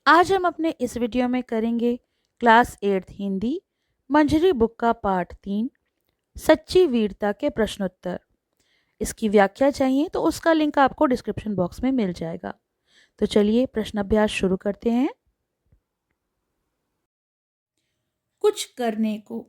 आज हम अपने इस वीडियो में करेंगे क्लास 8th हिंदी मंजरी बुक का पाठ 3 सच्ची वीरता के प्रश्नोत्तर। इसकी व्याख्या चाहिए तो उसका लिंक आपको डिस्क्रिप्शन बॉक्स में मिल जाएगा। तो चलिए प्रश्न अभ्यास शुरू करते हैं। कुछ करने को।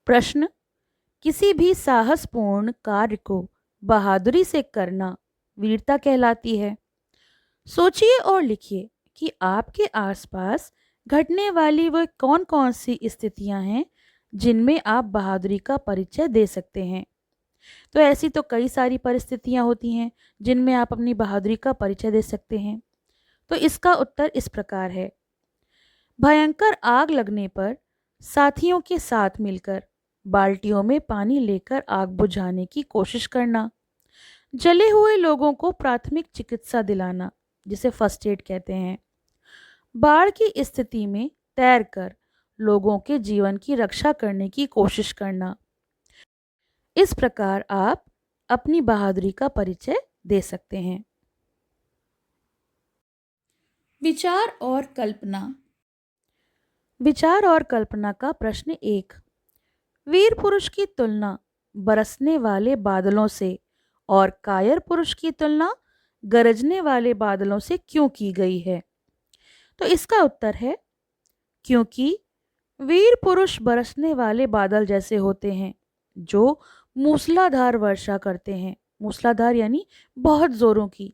प्रश्न, किसी भी साहसपूर्ण कार्य को बहादुरी से करना वीरता कहलाती है। सोचिए और लिखिए कि आपके आसपास घटने वाली वह कौन कौन सी स्थितियां हैं जिनमें आप बहादुरी का परिचय दे सकते हैं। तो ऐसी तो कई सारी परिस्थितियां होती हैं जिनमें आप अपनी बहादुरी का परिचय दे सकते हैं। तो इसका उत्तर इस प्रकार है। भयंकर आग लगने पर साथियों के साथ मिलकर बाल्टियों में पानी लेकर आग बुझाने की कोशिश करना, जले हुए लोगों को प्राथमिक चिकित्सा दिलाना जिसे फर्स्ट एड कहते हैं, बाढ़ की स्थिति में तैरकर लोगों के जीवन की रक्षा करने की कोशिश करना। इस प्रकार आप अपनी बहादुरी का परिचय दे सकते हैं। विचार और कल्पना। विचार और कल्पना का प्रश्न 1। वीर पुरुष की तुलना बरसने वाले बादलों से और कायर पुरुष की तुलना गरजने वाले बादलों से क्यों की गई है। तो इसका उत्तर है क्योंकि वीर पुरुष बरसने वाले बादल जैसे होते हैं जो मूसलाधार वर्षा करते हैं। मूसलाधार यानी बहुत जोरों की,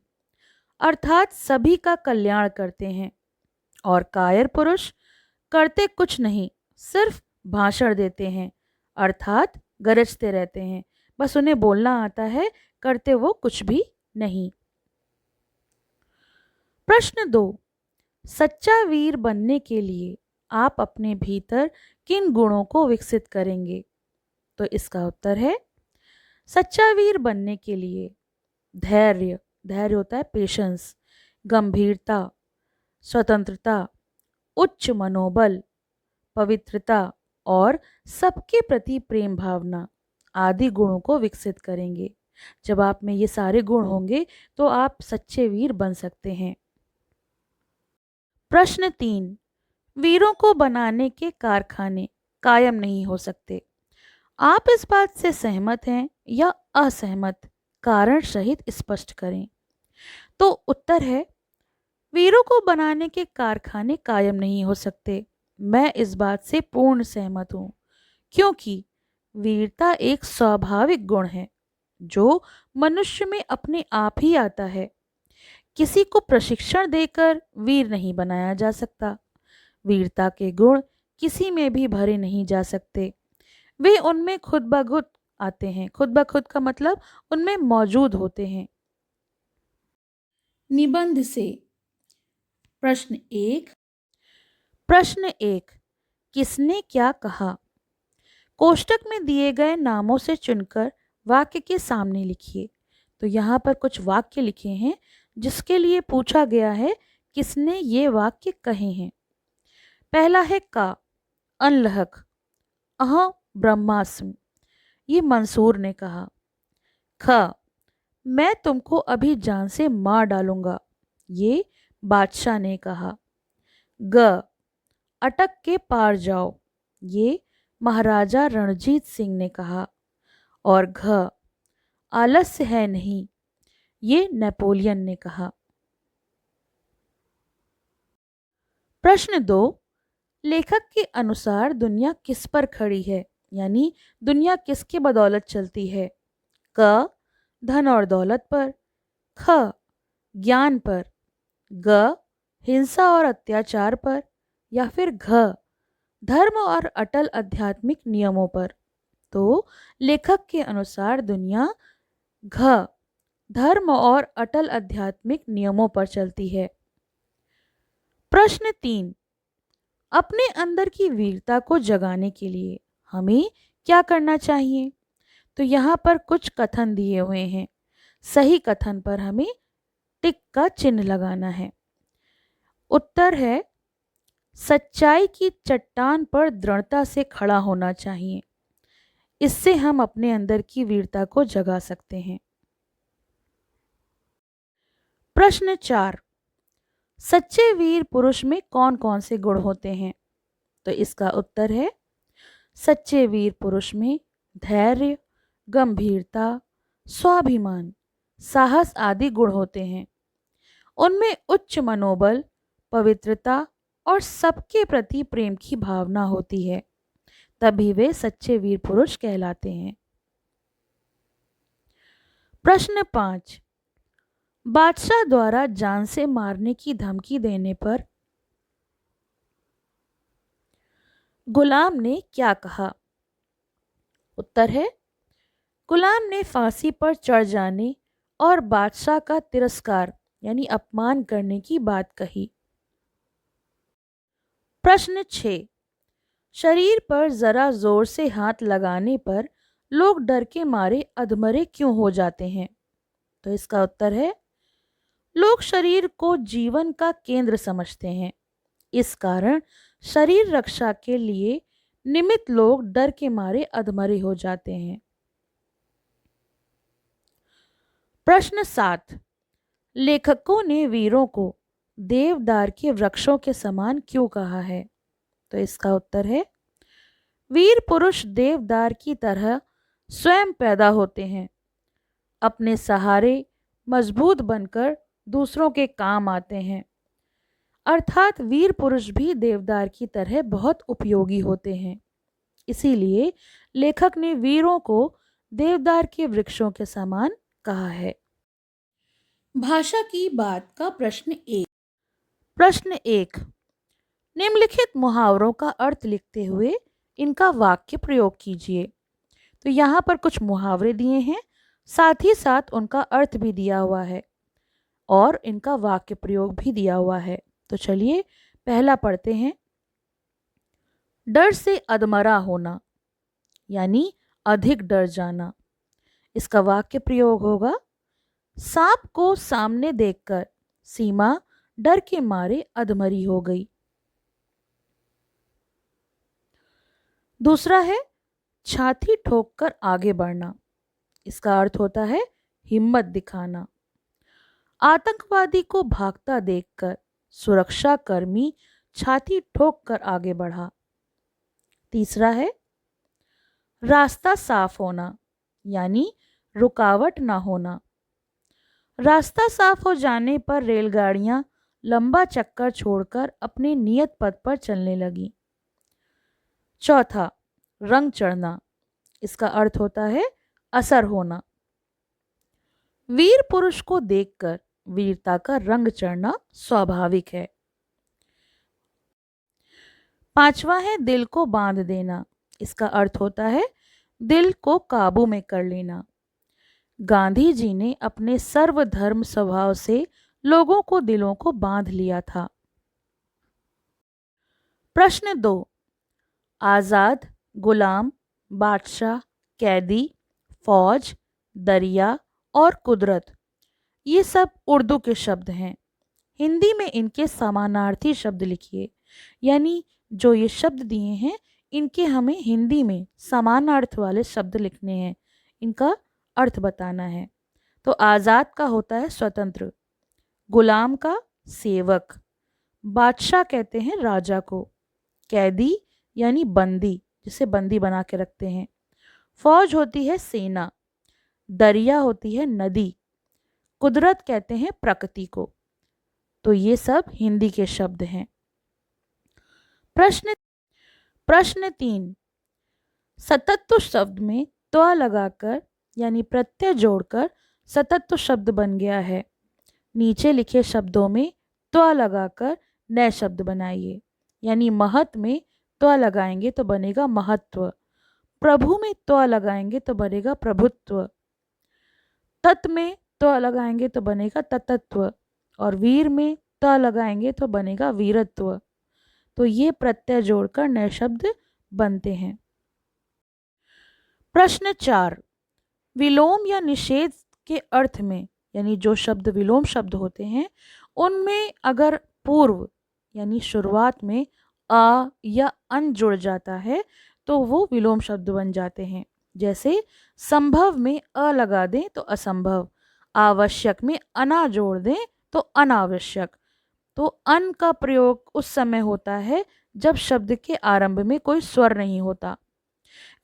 अर्थात सभी का कल्याण करते हैं। और कायर पुरुष करते कुछ नहीं, सिर्फ भाषण देते हैं, अर्थात गरजते रहते हैं। बस उन्हें बोलना आता है, करते वो कुछ भी नहीं। प्रश्न 2। सच्चा वीर बनने के लिए आप अपने भीतर किन गुणों को विकसित करेंगे। तो इसका उत्तर है सच्चा वीर बनने के लिए धैर्य, धैर्य होता है पेशेंस, गंभीरता, स्वतंत्रता, उच्च मनोबल, पवित्रता और सबके प्रति प्रेम भावना आदि गुणों को विकसित करेंगे। जब आप में ये सारे गुण होंगे तो आप सच्चे वीर बन सकते हैं। प्रश्न 3। वीरों को बनाने के कारखाने कायम नहीं हो सकते। आप इस बात से सहमत हैं या असहमत, कारण सहित स्पष्ट करें। तो उत्तर है वीरों को बनाने के कारखाने कायम नहीं हो सकते। मैं इस बात से पूर्ण सहमत हूं, क्योंकि वीरता एक स्वाभाविक गुण है जो मनुष्य में अपने आप ही आता है। किसी को प्रशिक्षण देकर वीर नहीं बनाया जा सकता। वीरता के गुण किसी में भी भरे नहीं जा सकते, वे उनमें खुद ब खुद आते हैं। खुद ब खुद का मतलब उनमें मौजूद होते हैं। निबंध से। प्रश्न 1। प्रश्न 1। किसने क्या कहा। कोष्टक में दिए गए नामों से चुनकर वाक्य के सामने लिखिए। तो यहाँ पर कुछ वाक्य लिखे हैं जिसके लिए पूछा गया है किसने ये वाक्य कहे हैं। पहला है का, अनलहक, अह ब्रह्मास्म, ये मंसूर ने कहा। ख, मैं तुमको अभी जान से मार डालूंगा, ये बादशाह ने कहा। ग, अटक के पार जाओ, ये महाराजा रणजीत सिंह ने कहा। और घ, आलस्य है नहीं, ये नेपोलियन ने कहा। प्रश्न 2। लेखक के अनुसार दुनिया किस पर खड़ी है, यानी दुनिया किसके बदौलत चलती है। क, धन और दौलत पर। ख, ज्ञान पर। ग, हिंसा और अत्याचार पर। या फिर घ, धर्म और अटल आध्यात्मिक नियमों पर। तो लेखक के अनुसार दुनिया घ, धर्म और अटल आध्यात्मिक नियमों पर चलती है। प्रश्न 3। अपने अंदर की वीरता को जगाने के लिए हमें क्या करना चाहिए। तो यहाँ पर कुछ कथन दिए हुए हैं, सही कथन पर हमें टिक का चिन्ह लगाना है। उत्तर है सच्चाई की चट्टान पर दृढ़ता से खड़ा होना चाहिए। इससे हम अपने अंदर की वीरता को जगा सकते हैं। प्रश्न 4। सच्चे वीर पुरुष में कौन कौन से गुण होते हैं? तो इसका उत्तर है, सच्चे वीर पुरुष में धैर्य, गंभीरता, स्वाभिमान, साहस आदि गुण होते हैं। उनमें उच्च मनोबल, पवित्रता और सबके प्रति प्रेम की भावना होती है, तभी वे सच्चे वीर पुरुष कहलाते हैं। प्रश्न 5, बादशाह द्वारा जान से मारने की धमकी देने पर गुलाम ने क्या कहा? उत्तर है, गुलाम ने फांसी पर चढ़ जाने और बादशाह का तिरस्कार यानी अपमान करने की बात कही। प्रश्न 6, शरीर पर जरा जोर से हाथ लगाने पर लोग डर के मारे अधमरे क्यों हो जाते हैं? तो इसका उत्तर है, लोग शरीर को जीवन का केंद्र समझते हैं, इस कारण शरीर रक्षा के लिए निमित्त लोग डर के मारे अधमरे हो जाते हैं। प्रश्न 7, लेखकों ने वीरों को देवदार के वृक्षों के समान क्यों कहा है? तो इसका उत्तर है, वीर पुरुष देवदार की तरह स्वयं पैदा होते हैं, अपने सहारे मजबूत बनकर दूसरों के काम आते हैं। अर्थात वीर पुरुष भी देवदार की तरह बहुत उपयोगी होते हैं। इसीलिए लेखक ने वीरों को देवदार के वृक्षों के समान कहा है। भाषा की बात का प्रश्न 1, निम्नलिखित मुहावरों का अर्थ लिखते हुए इनका वाक्य प्रयोग कीजिए। तो यहाँ पर कुछ मुहावरे दिए हैं, साथ ही साथ उनका अर्थ भी दिया हुआ है और इनका वाक्य प्रयोग भी दिया हुआ है। तो चलिए पहला पढ़ते हैं। डर से अधमरा होना यानी अधिक डर जाना। इसका वाक्य प्रयोग होगा, सांप को सामने देखकर सीमा डर के मारे अधमरी हो गई। दूसरा है छाती ठोककर आगे बढ़ना। इसका अर्थ होता है हिम्मत दिखाना। आतंकवादी को भागता देखकर सुरक्षा कर्मी छाती ठोककर आगे बढ़ा। तीसरा है रास्ता साफ होना यानी रुकावट ना होना। रास्ता साफ हो जाने पर रेलगाड़ियां लंबा चक्कर छोड़कर अपने नियत पथ पर चलने लगी। चौथा रंग चढ़ना। इसका अर्थ होता है असर होना। वीर पुरुष को देखकर वीरता का रंग चढ़ना स्वाभाविक है। पांचवा है दिल को बांध देना। इसका अर्थ होता है दिल को काबू में कर लेना। गांधी जी ने अपने सर्वधर्म स्वभाव से लोगों को दिलों को बांध लिया था। प्रश्न 2, आजाद, गुलाम, बादशाह, कैदी, फौज, दरिया और कुदरत, ये सब उर्दू के शब्द हैं। हिंदी में इनके समानार्थी शब्द लिखिए, यानी जो ये शब्द दिए हैं इनके हमें हिंदी में समानार्थ वाले शब्द लिखने हैं, इनका अर्थ बताना है। तो आज़ाद का होता है स्वतंत्र, गुलाम का सेवक, बादशाह कहते हैं राजा को, कैदी यानी बंदी जिसे बंदी बना के रखते हैं, फौज होती है सेना, दरिया होती है नदी, कुदरत कहते हैं प्रकृति को। तो ये सब हिंदी के शब्द हैं। प्रश्न 3, सतत्व शब्द में त्वा लगाकर यानी प्रत्यय जोड़कर सतत्व शब्द बन गया है। नीचे लिखे शब्दों में त्वा लगाकर नए शब्द बनाइए, यानी महत में त्वा लगाएंगे तो बनेगा महत्व, प्रभु में त्वा लगाएंगे तो बनेगा प्रभुत्व, तत् में त्वा लगाएंगे तो बनेगा ततत्व और वीर में त्वा लगाएंगे तो बनेगा वीरत्व। तो ये प्रत्यय जोड़कर नए शब्द बनते हैं। प्रश्न 4, विलोम या निषेध के अर्थ में, यानी जो शब्द विलोम शब्द होते हैं उनमें अगर पूर्व यानी शुरुआत में आ या अन जुड़ जाता है तो वो विलोम शब्द बन जाते हैं। जैसे संभव में अ लगा दें तो असंभव, आवश्यक में अना जोड़ दें तो अनावश्यक, तो अन का प्रयोग उस समय होता है जब शब्द के आरंभ में कोई स्वर नहीं होता।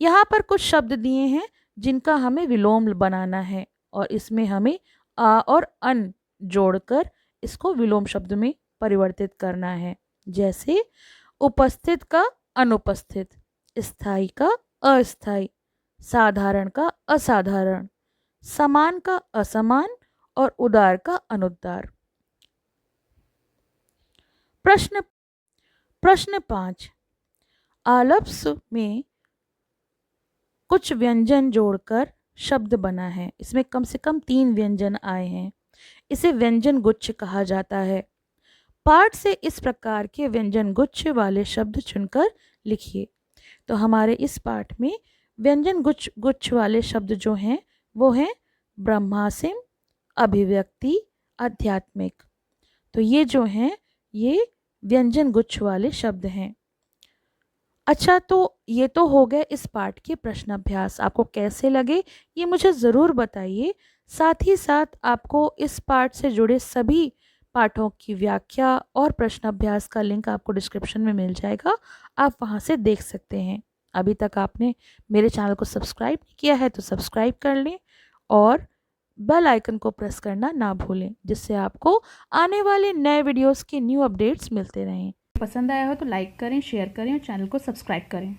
यहाँ पर कुछ शब्द दिए हैं जिनका हमें विलोम बनाना है और इसमें हमें आ और अन जोड़कर इसको विलोम शब्द में परिवर्तित करना है। जैसे उपस्थित का अनुपस्थित, स्थायी का अस्थायी, साधारण का असाधारण, समान का असमान और उदार का अनुदार। प्रश्न 5, आलप्स में कुछ व्यंजन जोड़कर शब्द बना है। इसमें कम से कम 3 व्यंजन आए हैं। इसे व्यंजन गुच्छ कहा जाता है। पाठ से इस प्रकार के व्यंजन गुच्छ वाले शब्द चुनकर लिखिए। तो हमारे इस पाठ में व्यंजन गुच्छ वाले शब्द जो हैं वो हैं ब्रह्मासिम, अभिव्यक्ति, आध्यात्मिक। तो ये जो हैं ये व्यंजन गुच्छ वाले शब्द हैं। अच्छा, तो ये तो हो गए इस पाठ के प्रश्न अभ्यास। आपको कैसे लगे ये मुझे ज़रूर बताइए। साथ ही साथ आपको इस पाठ से जुड़े सभी पाठों की व्याख्या और प्रश्न अभ्यास का लिंक आपको डिस्क्रिप्शन में मिल जाएगा, आप वहाँ से देख सकते हैं। अभी तक आपने मेरे चैनल को सब्सक्राइब नहीं किया है तो सब्सक्राइब कर लें और बेल आइकन को प्रेस करना ना भूलें, जिससे आपको आने वाले नए वीडियोस के न्यू अपडेट्स मिलते रहें। पसंद आया हो तो लाइक करें, शेयर करें और चैनल को सब्सक्राइब करें।